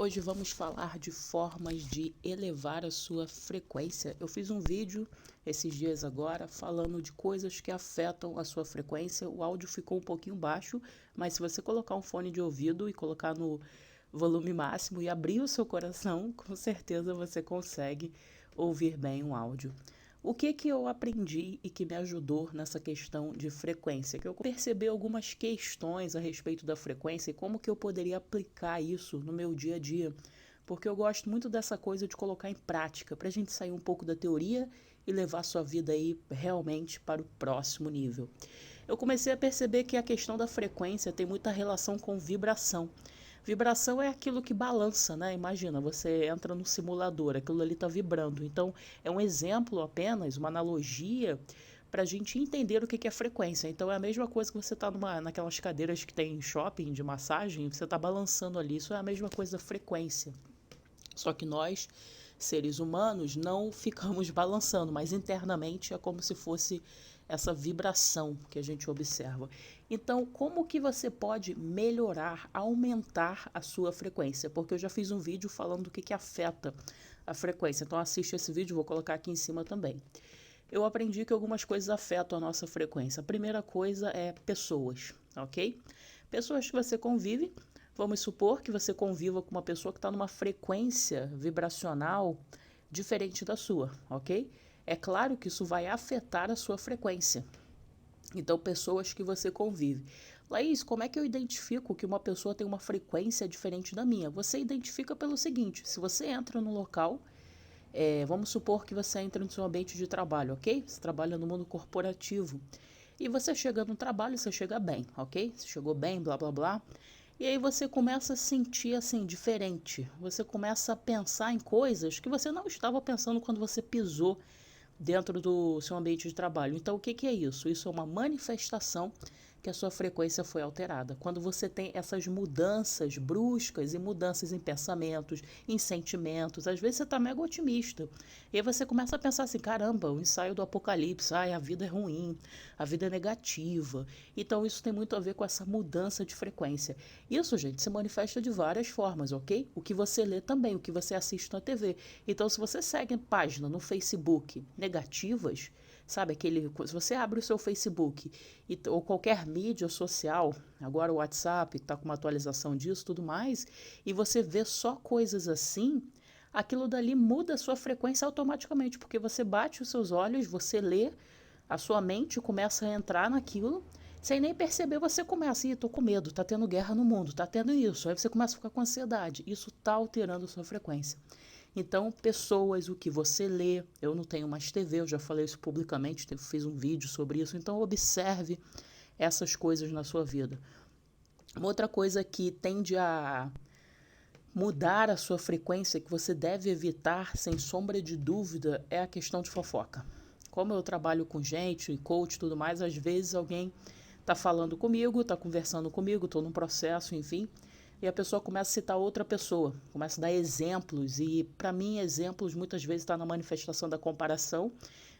Hoje vamos falar de formas de elevar a sua frequência. Eu fiz um vídeo esses dias agora falando de coisas que afetam a sua frequência. O áudio ficou um pouquinho baixo, mas se você colocar um fone de ouvido e colocar no volume máximo e abrir o seu coração, com certeza você consegue ouvir bem o áudio. O que eu aprendi e que me ajudou nessa questão de frequência? Que eu percebi algumas questões a respeito da frequência e como que eu poderia aplicar isso no meu dia a dia. Porque eu gosto muito dessa coisa de colocar em prática, para a gente sair um pouco da teoria e levar a sua vida aí realmente para o próximo nível. Eu comecei a perceber que a questão da frequência tem muita relação com vibração. Vibração é aquilo que balança, né? Imagina, você entra no simulador, aquilo ali está vibrando. Então, é um exemplo apenas, uma analogia para a gente entender o que é frequência. Então, é a mesma coisa que você está naquelas cadeiras que tem em shopping de massagem, você está balançando ali. Isso é a mesma coisa da frequência. Só que nós, seres humanos, não ficamos balançando, mas internamente é como se fosse essa vibração que a gente observa. Então, como que você pode melhorar, aumentar a sua frequência? Porque eu já fiz um vídeo falando do que afeta a frequência. Então, assiste esse vídeo, vou colocar aqui em cima também. Eu aprendi que algumas coisas afetam a nossa frequência. A primeira coisa é pessoas, ok? Pessoas que você convive. Vamos supor que você conviva com uma pessoa que está numa frequência vibracional diferente da sua, ok? É claro que isso vai afetar a sua frequência. Então, pessoas que você convive. Laís, como é que eu identifico que uma pessoa tem uma frequência diferente da minha? Você identifica pelo seguinte: se você entra no local, vamos supor que você entra no seu ambiente de trabalho, ok? Você trabalha no mundo corporativo. E você chega no trabalho, você chega bem, ok? Você chegou bem, blá blá blá. E aí você começa a sentir assim, diferente. Você começa a pensar em coisas que você não estava pensando quando você pisou dentro do seu ambiente de trabalho. Então, o que é isso? Isso é uma manifestação que a sua frequência foi alterada. Quando você tem essas mudanças bruscas e mudanças em pensamentos, em sentimentos, às vezes você está mega otimista. E aí você começa a pensar assim, caramba, o ensaio do apocalipse, ai, a vida é ruim, a vida é negativa. Então isso tem muito a ver com essa mudança de frequência. Isso, gente, se manifesta de várias formas, ok? O que você lê também, o que você assiste na TV. Então, se você segue página no Facebook negativas, sabe, se você abre o seu Facebook ou qualquer mídia social, agora o WhatsApp está com uma atualização disso, tudo mais, e você vê só coisas assim, aquilo dali muda a sua frequência automaticamente, porque você bate os seus olhos, você lê, a sua mente começa a entrar naquilo, sem nem perceber, você começa, tô com medo, tá tendo guerra no mundo, tá tendo isso, aí você começa a ficar com ansiedade, isso tá alterando a sua frequência. Então, pessoas, o que você lê, eu não tenho mais TV, eu já falei isso publicamente, fiz um vídeo sobre isso, então observe essas coisas na sua vida. Uma outra coisa que tende a mudar a sua frequência, que você deve evitar, sem sombra de dúvida, é a questão de fofoca. Como eu trabalho com gente, coach e tudo mais, às vezes alguém está falando comigo, está conversando comigo, estou num processo, enfim, e a pessoa começa a citar outra pessoa, começa a dar exemplos, e para mim exemplos muitas vezes está na manifestação da comparação,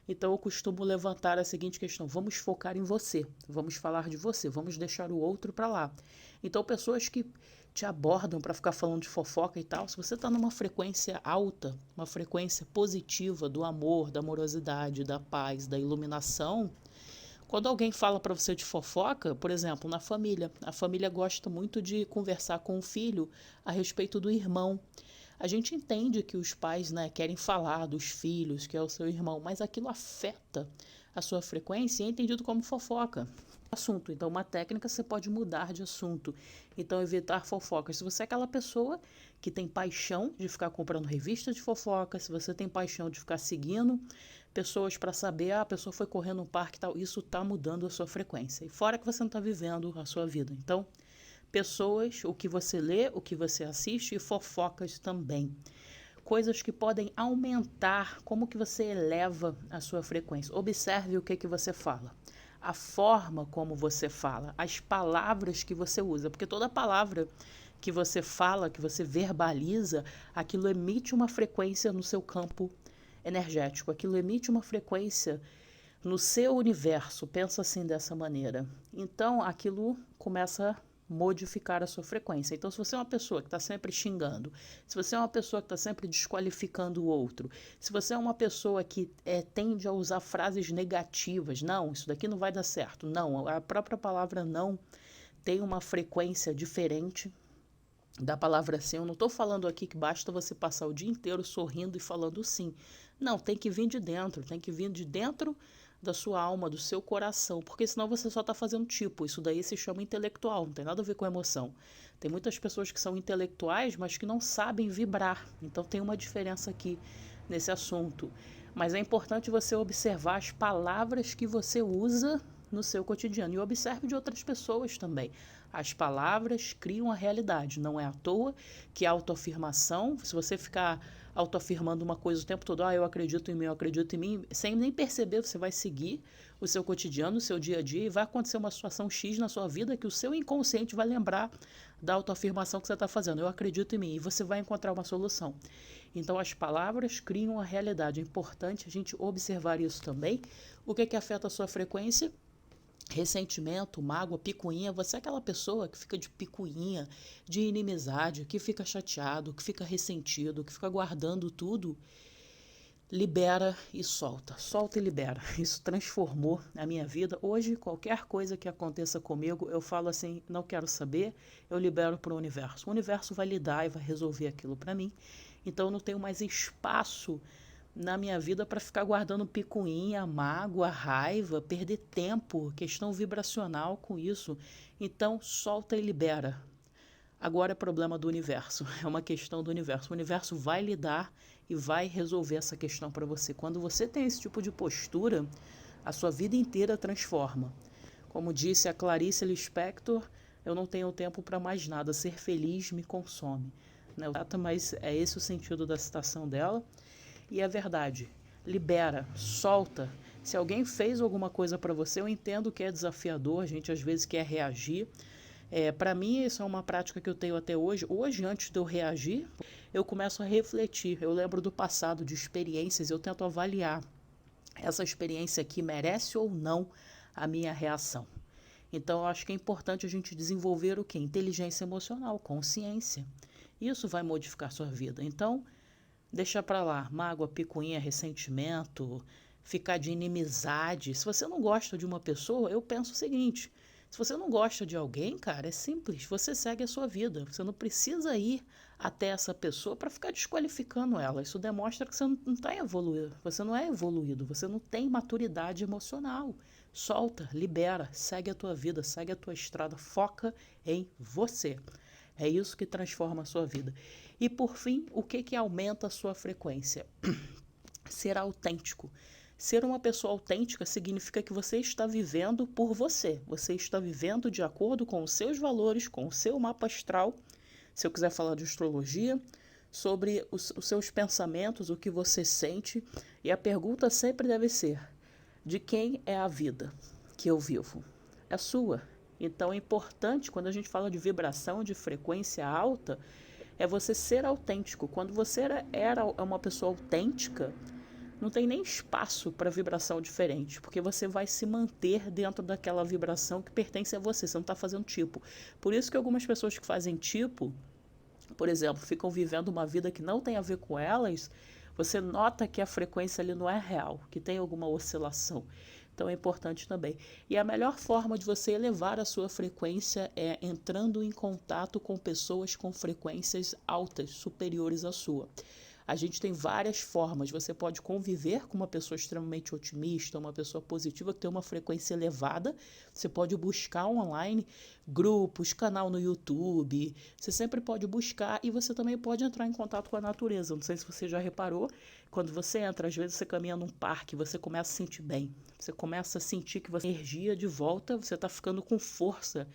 então eu costumo levantar a seguinte questão: vamos focar em você, vamos falar de você, vamos deixar o outro para lá. Então pessoas que te abordam para ficar falando de fofoca e tal, se você está numa frequência alta, uma frequência positiva do amor, da amorosidade, da paz, da iluminação, quando alguém fala para você de fofoca, por exemplo, na família, a família gosta muito de conversar com o filho a respeito do irmão. A gente entende que os pais, né, querem falar dos filhos, que é o seu irmão, mas aquilo afeta a sua frequência e é entendido como fofoca. Assunto. Então, uma técnica, você pode mudar de assunto. Então, evitar fofocas. Se você é aquela pessoa que tem paixão de ficar comprando revista de fofoca, se você tem paixão de ficar seguindo pessoas para saber, a pessoa foi correr no parque e tal, isso está mudando a sua frequência. E fora que você não está vivendo a sua vida. Então, pessoas, o que você lê, o que você assiste e fofocas também. Coisas que podem aumentar, como que você eleva a sua frequência. Observe o que você fala. A forma como você fala, as palavras que você usa, porque toda palavra que você fala, que você verbaliza, aquilo emite uma frequência no seu campo energético, aquilo emite uma frequência no seu universo, pensa assim dessa maneira. Então, aquilo começa modificar a sua frequência. Então, se você é uma pessoa que está sempre xingando, se você é uma pessoa que está sempre desqualificando o outro, se você é uma pessoa que tende a usar frases negativas, não, isso daqui não vai dar certo, não, a própria palavra não tem uma frequência diferente da palavra sim. Eu não estou falando aqui que basta você passar o dia inteiro sorrindo e falando sim. Não, tem que vir de dentro, tem que vir de dentro da sua alma, do seu coração, porque senão você só está fazendo tipo. Isso daí se chama intelectual, não tem nada a ver com emoção. Tem muitas pessoas que são intelectuais, mas que não sabem vibrar. Então tem uma diferença aqui nesse assunto. Mas é importante você observar as palavras que você usa no seu cotidiano. E observe de outras pessoas também. As palavras criam a realidade. Não é à toa que a autoafirmação, se você ficar autoafirmando uma coisa o tempo todo, eu acredito em mim, eu acredito em mim, sem nem perceber, você vai seguir o seu cotidiano, o seu dia a dia, e vai acontecer uma situação X na sua vida que o seu inconsciente vai lembrar da autoafirmação que você está fazendo. Eu acredito em mim, e você vai encontrar uma solução. Então, as palavras criam a realidade. É importante a gente observar isso também. O que afeta a sua frequência? Ressentimento, mágoa, picuinha. Você é aquela pessoa que fica de picuinha, de inimizade, que fica chateado, que fica ressentido, que fica guardando tudo. Libera e solta. Solta e libera. Isso transformou a minha vida. Hoje, qualquer coisa que aconteça comigo, eu falo assim, não quero saber, eu libero para o universo. O universo vai lidar e vai resolver aquilo para mim. Então, eu não tenho mais espaço na minha vida para ficar guardando picuinha, mágoa, raiva, perder tempo, questão vibracional com isso. Então, solta e libera. Agora é problema do universo, é uma questão do universo. O universo vai lidar e vai resolver essa questão para você. Quando você tem esse tipo de postura, a sua vida inteira transforma. Como disse a Clarice Lispector, eu não tenho tempo para mais nada, ser feliz me consome. Mas é esse o sentido da citação dela. E é verdade, libera, solta. Se alguém fez alguma coisa para você, eu entendo que é desafiador, a gente às vezes quer reagir. Para mim, isso é uma prática que eu tenho até hoje. Hoje, antes de eu reagir, eu começo a refletir. Eu lembro do passado, de experiências, eu tento avaliar essa experiência aqui merece ou não a minha reação. Então, eu acho que é importante a gente desenvolver o quê? Inteligência emocional, consciência. Isso vai modificar a sua vida. Então, deixa pra lá, mágoa, picuinha, ressentimento, ficar de inimizade. Se você não gosta de uma pessoa, eu penso o seguinte, se você não gosta de alguém, cara, é simples, você segue a sua vida. Você não precisa ir até essa pessoa para ficar desqualificando ela. Isso demonstra que você não está evoluído, você não é evoluído, você não tem maturidade emocional. Solta, libera, segue a tua vida, segue a tua estrada, foca em você. É isso que transforma a sua vida. E por fim, o que aumenta a sua frequência? Ser autêntico. Ser uma pessoa autêntica significa que você está vivendo por você. Você está vivendo de acordo com os seus valores, com o seu mapa astral. Se eu quiser falar de astrologia, sobre os seus pensamentos, o que você sente. E a pergunta sempre deve ser, de quem é a vida que eu vivo? É sua. Então é importante, quando a gente fala de vibração, de frequência alta, é você ser autêntico. Quando você era uma pessoa autêntica, não tem nem espaço para vibração diferente, porque você vai se manter dentro daquela vibração que pertence a você, você não está fazendo tipo. Por isso que algumas pessoas que fazem tipo, por exemplo, ficam vivendo uma vida que não tem a ver com elas, você nota que a frequência ali não é real, que tem alguma oscilação. Então é importante também. E a melhor forma de você elevar a sua frequência é entrando em contato com pessoas com frequências altas, superiores à sua. A gente tem várias formas. Você pode conviver com uma pessoa extremamente otimista, uma pessoa positiva que tem uma frequência elevada. Você pode buscar online grupos, canal no YouTube. Você sempre pode buscar e você também pode entrar em contato com a natureza. Não sei se você já reparou, quando você entra, às vezes você caminha num parque, você começa a sentir bem. Você começa a sentir que você tem energia de volta, você está ficando com força.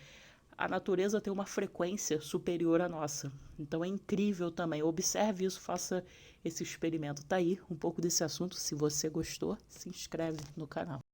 A natureza tem uma frequência superior à nossa. Então é incrível também. Observe isso, faça esse experimento. Tá aí um pouco desse assunto. Se você gostou, se inscreve no canal.